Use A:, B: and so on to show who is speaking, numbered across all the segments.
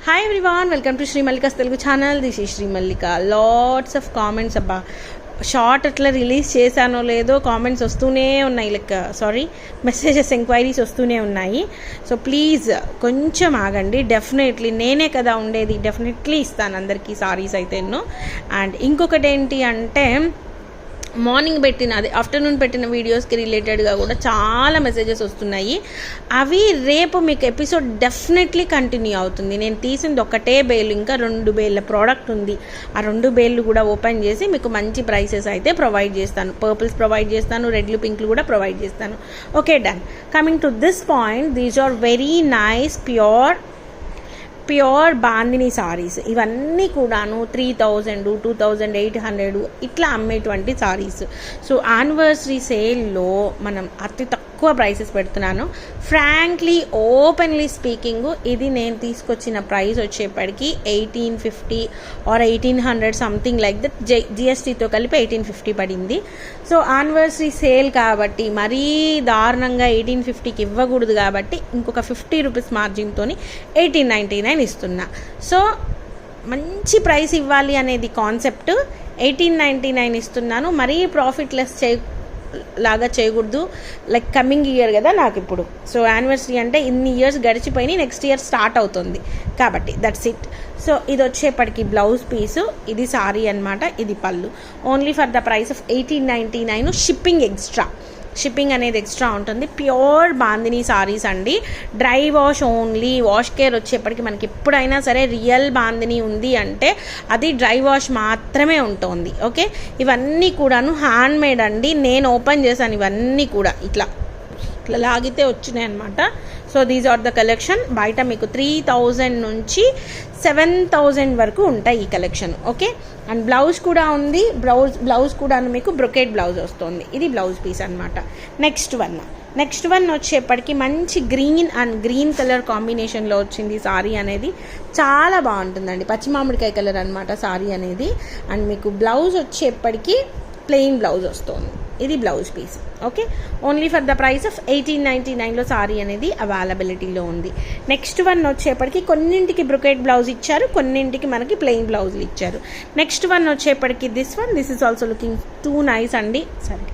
A: Hi everyone, welcome to Sri Mallika's Telugu channel. This is Sri Mallika. Lots of comments abba short అట్లా release చేశానో లేదో comments వస్తూనే ఉన్నాయి, messages enquiries వస్తూనే ఉన్నాయి. సో ప్లీజ్ కొంచెం ఆగండి. డెఫినెట్లీ నేనే కదా ఉండేది, డెఫినెట్లీ ఇస్తాను అందరికీ సారీస్ అయితే. అండ్ ఇంకొకటి ఏంటి అంటే మార్నింగ్ పెట్టిన ఆఫ్టర్నూన్ పెట్టిన వీడియోస్కి రిలేటెడ్గా కూడా చాలా మెసేజెస్ వస్తున్నాయి. అవి రేపు మీకు ఎపిసోడ్ డెఫినెట్లీ కంటిన్యూ అవుతుంది. నేను తీసింది ఒకటే బేల్, ఇంకా 2 బేళ్ళ ప్రోడక్ట్ ఉంది. ఆ 2 బేళ్ళు కూడా ఓపెన్ చేసి మీకు మంచి ప్రైసెస్ అయితే ప్రొవైడ్ చేస్తాను. పర్పుల్స్ ప్రొవైడ్ చేస్తాను, రెడ్లు పింక్లు కూడా ప్రొవైడ్ చేస్తాను. Okay, done. Coming to this point, these are very nice pure bandhani saris. ఇవన్నీ కూడాను 3000, 2800 ఇట్లా అమ్మేటువంటి సారీస్. సో యానివర్సరీ సేల్లో మనం అతి తక్కువ ప్రైసెస్ పెడుతున్నాను. ఫ్రాంక్లీ ఓపెన్లీ స్పీకింగ్, ఇది నేను తీసుకొచ్చిన ప్రైస్ వచ్చేప్పటికి 1850 ఆర్ 1800 సంథింగ్ లైక్ దట్. జిఎస్టీతో కలిపి 1850 పడింది. సో యానివర్సరీ సేల్ కాబట్టి మరీ దారుణంగా 1850కి ఇవ్వకూడదు కాబట్టి ఇంకొక 50 రూపీస్ మార్జిన్తో 1899 ఇస్తున్నా. సో మంచి ప్రైస్ ఇవ్వాలి అనేది కాన్సెప్ట్. 1899 ఇస్తున్నాను. మరీ ప్రాఫిట్ లెస్ లాగా చేయకూడదు. లైక్ కమింగ్ ఇయర్ కదా నాకు ఇప్పుడు. సో యానివర్సరీ అంటే ఇన్ని ఇయర్స్ గడిచిపోయి నెక్స్ట్ ఇయర్ స్టార్ట్ అవుతుంది కాబట్టి దట్స్ ఇట్. సో ఇది వచ్చేప్పటికి బ్లౌజ్ పీసు, ఇది సారీ అనమాట, ఇది పళ్ళు. Only for the price of 1899. Shipping అనేది ఎక్స్ట్రా ఉంటుంది. ప్యూర్ బాందిని సారీస్ అండి. Dry wash only. Wash care వచ్చేప్పటికి మనకి ఎప్పుడైనా సరే రియల్ బాందిని ఉంది అంటే అది డ్రై వాష్ మాత్రమే ఉంటుంది. ఓకే, ఇవన్నీ కూడాను హ్యాండ్ మేడ్ అండి. నేను ఓపెన్ చేశాను, ఇవన్నీ కూడా ఇట్లా లాగితే వచ్చినాయి అనమాట. So these are the collection. బయట మీకు 3000 నుంచి 7000 వరకు ఉంటాయి ఈ కలెక్షన్. ఓకే, అండ్ బ్లౌజ్ కూడా ఉంది. బ్లౌజ్ కూడా మీకు బ్రొకెట్ బ్లౌజ్ వస్తుంది. ఇది బ్లౌజ్ పీస్ అనమాట. నెక్స్ట్ వన్ వచ్చేప్పటికి మంచి గ్రీన్ కలర్ కాంబినేషన్లో వచ్చింది సారీ అనేది. చాలా బాగుంటుందండి. పచ్చి మామిడికాయ కలర్ అనమాట సారీ అనేది. అండ్ మీకు బ్లౌజ్ వచ్చేప్పటికి ప్లెయిన్ బ్లౌజ్ వస్తుంది. ఇది blouse piece. Okay, only for the price of 1899లో సారీ అనేది అవైలబిలిటీలో ఉంది. నెక్స్ట్ వన్ వచ్చేప్పటికి కొన్నింటికి బ్రొకెట్ బ్లౌజ్ ఇచ్చారు, కొన్నింటికి మనకి ప్లెయిన్ బ్లౌజులు ఇచ్చారు. నెక్స్ట్ వన్ వచ్చేప్పటికి this is also looking two nice అండి. సరే,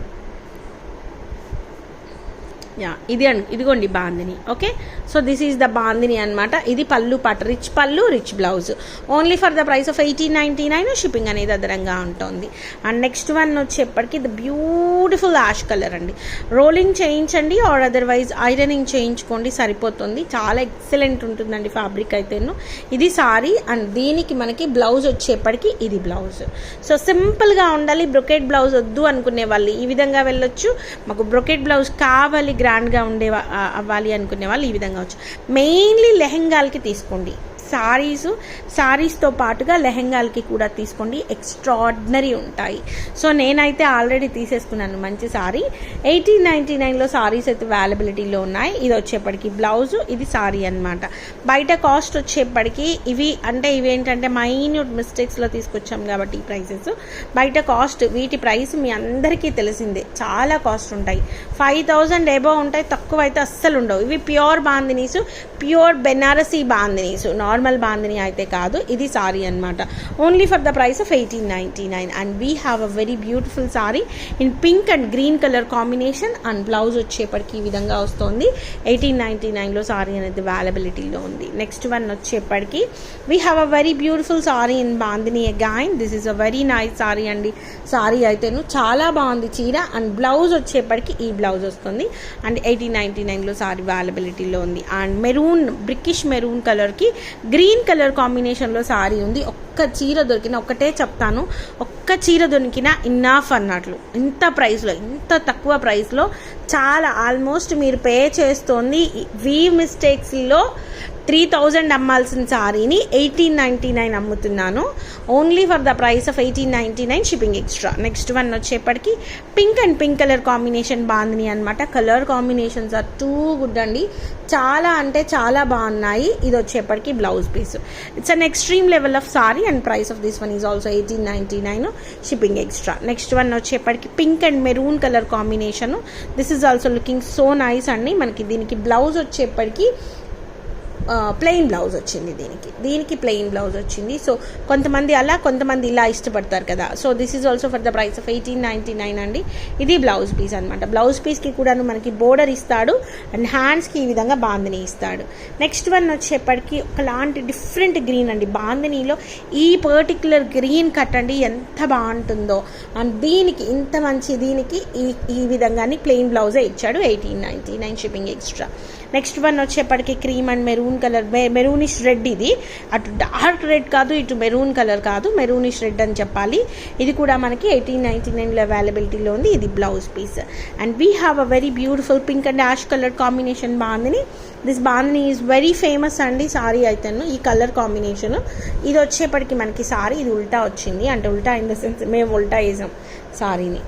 A: ఇదిగోండి bandhani. Okay, so this is the bandhani అనమాట. ఇది పళ్ళు పాట, రిచ్ పళ్ళు, rich blouse. Only for the price of 1899. Shipping అనేది అదనంగా ఉంటుంది. అండ్ నెక్స్ట్ వన్ వచ్చేప్పటికి ద బ్యూటిఫుల్ యాష్ కలర్ అండి. రోలింగ్ చేయించండి ఆర్ అదర్వైజ్ ఐరనింగ్ చేయించుకోండి, సరిపోతుంది. చాలా ఎక్సలెంట్ ఉంటుందండి ఫ్యాబ్రిక్ అయితేను. ఇది సారీ అండ్ దీనికి మనకి బ్లౌజ్ వచ్చేప్పటికి ఇది బ్లౌజ్. సో సింపుల్గా ఉండాలి, బ్రొకెట్ బ్లౌజ్ వద్దు అనుకునే వాళ్ళు ఈ విధంగా వెళ్ళొచ్చు. మాకు బ్రొకెట్ బ్లౌజ్ కావాలి, గ్రాండ్గా అవ్వాలి అనుకునే వాళ్ళు ఈ విధంగా వచ్చు. మెయిన్లీ లెహెంగాలకి తీసుకోండి. సారీస్తో పాటుగా లెహెంగాలకి కూడా తీసుకోండి, ఎక్స్ట్రాడినరీ ఉంటాయి. సో నేనైతే ఆల్రెడీ తీసేసుకున్నాను మంచి సారీ. 1899లో సారీస్ అయితే అవైలబిలిటీలో ఉన్నాయి. ఇది వచ్చేప్పటికి బ్లౌజ్, ఇది సారీ అనమాట. బయట కాస్ట్ వచ్చేప్పటికి ఇవేంటంటే మైన్యూట్ మిస్టేక్స్లో తీసుకొచ్చాం కాబట్టి ఈ ప్రైసెస్. బయట కాస్ట్, వీటి ప్రైస్ మీ అందరికీ తెలిసిందే, చాలా కాస్ట్ ఉంటాయి. 5000 ఎబోవ్ ఉంటాయి, తక్కువ అయితే అస్సలు ఉండవు. ఇవి pure bandhanis, pure Banarasi bandhanis, normal bandhani అయితే కాదు. ఇది సారీ అనమాట. Only for the price of 1899. And we have a very beautiful sorry in pink and green colour combination. And blouse వచ్చేప్పటికి ఈ విధంగా వస్తుంది. 1899లో సారీ అనేది అవైలబిలిటీలో ఉంది. నెక్స్ట్ వన్ వచ్చేప్పటికి we have a very beautiful sorry in bandhani again. This is a very nice sari అండి. సారీ అయితేను చాలా బాగుంది చీర. అండ్ బ్లౌజ్ వచ్చేప్పటికి ఈ బ్లౌజ్ వస్తుంది. అండ్ 1899లో సారీ అవైలబిలిటీలో ఉంది. అండ్ బ్రికిష్ మెరూన్ కలర్కి గ్రీన్ కలర్ కాంబినేషన్లో సారీ ఉంది. ఒక్క చీర దొరికిన, ఒకటే చెప్తాను, ఒక్క చీర దొరికినా ఇన్నాఫ్ అన్నట్లు. ఇంత ప్రైస్లో, ఇంత తక్కువ ప్రైస్లో చాలా ఆల్మోస్ట్ మీరు పే చేస్తోంది వీవ్ మిస్టేక్స్లో 3000 అమ్మాల్సిన సారీని 1899 అమ్ముతున్నాను. ఓన్లీ for the price of 1899, shipping extra. Next one వచ్చేప్పటికి pink and pink colour combination bandhani అనమాట. Colour combinations are too good అండి. చాలా అంటే చాలా బాగున్నాయి. ఇది వచ్చేప్పటికి blouse piece. It's an extreme level of sari and price of this one is also 1899, shipping extra. Next one వచ్చేప్పటికి pink and maroon colour combination. This is also looking so nice అండి. మనకి దీనికి బ్లౌజ్ వచ్చేప్పటికి ప్లెయిన్ బ్లౌజ్ వచ్చింది. దీనికి plain blouse వచ్చింది. So కొంతమంది అలా, కొంతమంది ఇలా ఇష్టపడతారు కదా. So this is also for the price of 1899 అండి. ఇది బ్లౌజ్ పీస్ అనమాట. బ్లౌజ్ పీస్కి కూడాను మనకి బోర్డర్ ఇస్తాడు అండ్ హ్యాండ్స్కి ఈ విధంగా బాందిని ఇస్తాడు. నెక్స్ట్ వన్ వచ్చేప్పటికి ఒకలాంటి డిఫరెంట్ గ్రీన్ అండి. బాందినీలో ఈ పర్టిక్యులర్ గ్రీన్ కట్ అండి ఎంత బాగుంటుందో. అండ్ దీనికి ఇంత మంచి దీనికి ఈ విధంగాని ప్లెయిన్ బ్లౌజే ఇచ్చాడు. 1899 షిప్పింగ్ ఎక్స్ట్రా. నెక్స్ట్ వన్ వచ్చేప్పటికి cream and maroon colour, maroonish red. ఇది అటు డార్క్ రెడ్ కాదు, ఇటు మెరూన్ కలర్ కాదు, మెరూనిష్ రెడ్ అని చెప్పాలి. ఇది కూడా మనకి 1899లో అవైలబిలిటీలో ఉంది. ఇది blouse piece. And we have a very beautiful pink and ash colour combination bandhani. This bandhani is very famous అండి. సారీ అయితేను ఈ కలర్ కాంబినేషన్. ఇది వచ్చేప్పటికి మనకి సారీ ఇది ఉల్టా వచ్చింది. అంటే ఉల్టా ఇన్ ద సెన్స్ మేము ఉల్టా వేసాం సారీని.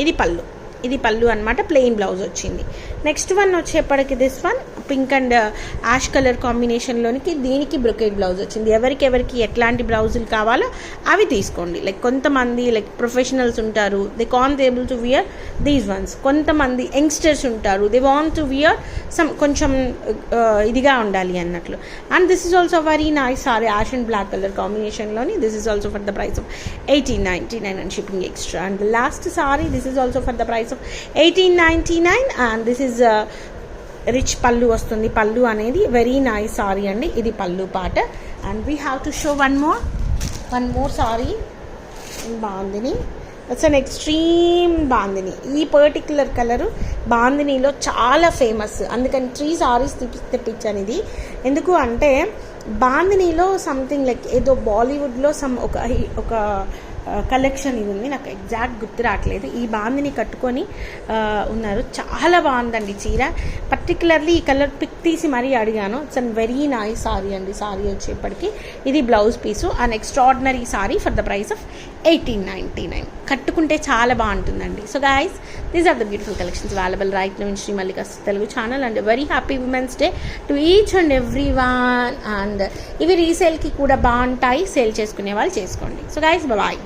A: ఇది పళ్ళు అనమాట. ప్లెయిన్ బ్లౌజ్ వచ్చింది. నెక్స్ట్ వన్ వచ్చేప్పటికి this one pink and ash colour కాంబినేషన్లోనికి దీనికి బ్రొకేట్ బ్లౌజ్ వచ్చింది. ఎవరికి ఎట్లాంటి బ్లౌజులు కావాలో అవి తీసుకోండి. లైక్ కొంతమంది లైక్ ప్రొఫెషనల్స్ ఉంటారు, they can't able to wear these ones. కొంతమంది యంగ్స్టర్స్ ఉంటారు, they want to wear some కొంచెం ఇదిగా ఉండాలి అన్నట్లు. And this is also very nice sari ash and black colour కాంబినేషన్లోని. This is also for the price of 1899 and shipping extra. And the last sari this is also for the price of 1899 and this is rich పళ్ళు వస్తుంది. పళ్ళు అనేది very nice sari అండి. ఇది పళ్ళు పాట. And we have to show one more sorry bandhani. It's an extreme bandhani. ఈ particular colour బాందినీలో చాలా ఫేమస్. అందుకని 3 సారీస్ తెప్పించాను. ఇది ఎందుకు అంటే బాందినీలో సంథింగ్ లైక్ ఏదో బాలీవుడ్లో ఒక కలెక్షన్ ఇది ఉంది, నాకు ఎగ్జాక్ట్ గుర్తు రావట్లేదు. ఈ బాందిని కట్టుకొని ఉన్నారు. చాలా బాగుందండి చీర. పర్టికులర్లీ ఈ కలర్ పిక్ తీసి మరీ అడిగాను. It's an very nice sari అండి. సారీ వచ్చేప్పటికి ఇది blouse piece. An extraordinary sari for the price of 1899. కట్టుకుంటే చాలా బాగుంటుందండి. So guys, these are the beautiful collections available right now in Shri Mallika Telugu channel. And very happy women's day to each and every one. And ఇవి రీసేల్కి కూడా బాగుంటాయి. Sale చేసుకునే వాళ్ళు చేసుకోండి. So guys, bye.